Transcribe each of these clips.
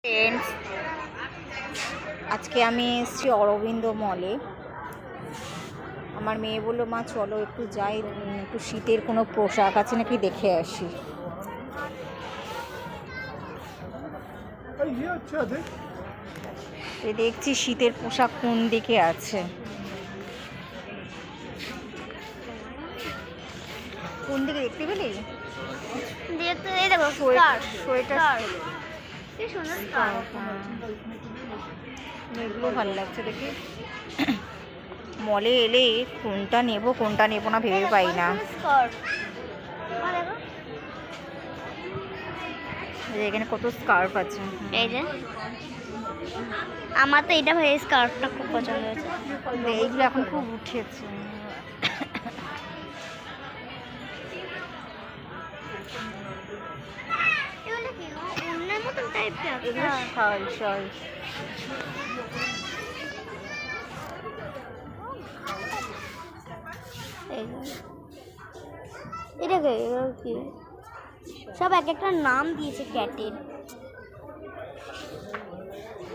Friends, আজকে আমি এসেছি অরবিন্দ মলে। আমার মেয়ে বললো, মা চলো একটু যাই, একটু শীতের কোনো পোশাক আছে নাকি দেখে আসি। দেখছি শীতের পোশাক কোন দিকে আছে। কোন দিকে দেখতে পেলি? সোয়েটার এগুলো ভালো লাগছে দেখি। মলে এলে কোনটা নেব না ভেবে পাই না। এখানে কত স্কার্ফ আছে। এই যে আমার তো এটা ভাই স্কার্ফটা খুব পছন্দ হয়েছে। এইগুলো এখন খুব উঠেছে। শাল এটা কি সব এক একটা নাম দিয়েছে ক্যাটের।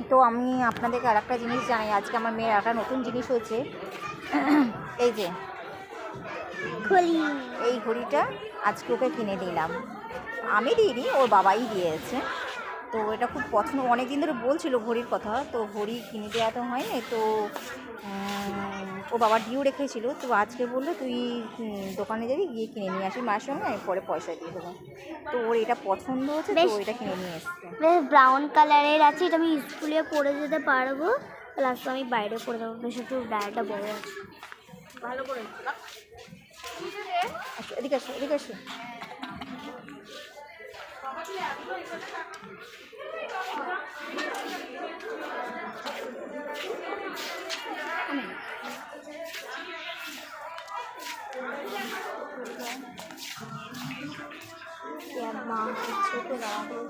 তো আমি আপনাদেরকে আর একটা জিনিস জানাই, আজকে আমার মেয়ের একটা নতুন জিনিস হয়েছে। এই যে এই ঘড়িটা আজকে ওকে কিনে দিলাম। আমি দিইনি, ওর বাবাই দিয়েছে। তো এটা খুব পছন্দ, অনেক দিন ধরে বলছিল ঘড়ির কথা, তো ঘড়ি কিনে দেওয়া তো হয়নি। তো ও বাবা ডিউ রেখেছিল, তো আজকে বললো তুই দোকানে যাবি, গিয়ে কিনে নিয়ে আসি মায়ের সঙ্গে, আমি পরে পয়সা দিয়ে দেবো। তো ওর এটা পছন্দ হচ্ছে, তো এটা কিনে নিয়ে এসছে। বেশ ব্রাউন কালারের আছে, এটা আমি স্কুলে পরে যেতে পারবো, প্লাস আমি বাইরে পরে দেবো। বেশ একটু ডায়াটা বড় আছে, ভালো করে। আচ্ছা, এদিকে আসো।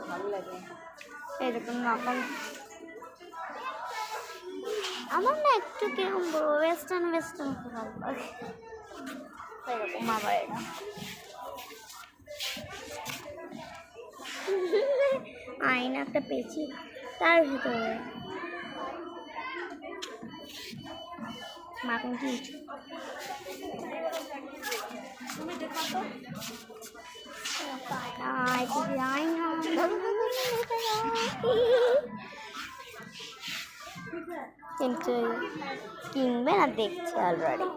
ভালো লাগে এরকম রকম। আমার না একটু কিরকম ওয়েস্টার্ন খুব ভালো লাগে। এরকম আবার এটা আয়না একটা পেয়েছি, তার ভিতরে মাখন কি কিন্তু কিনবে না, দেখছে অলরেডি।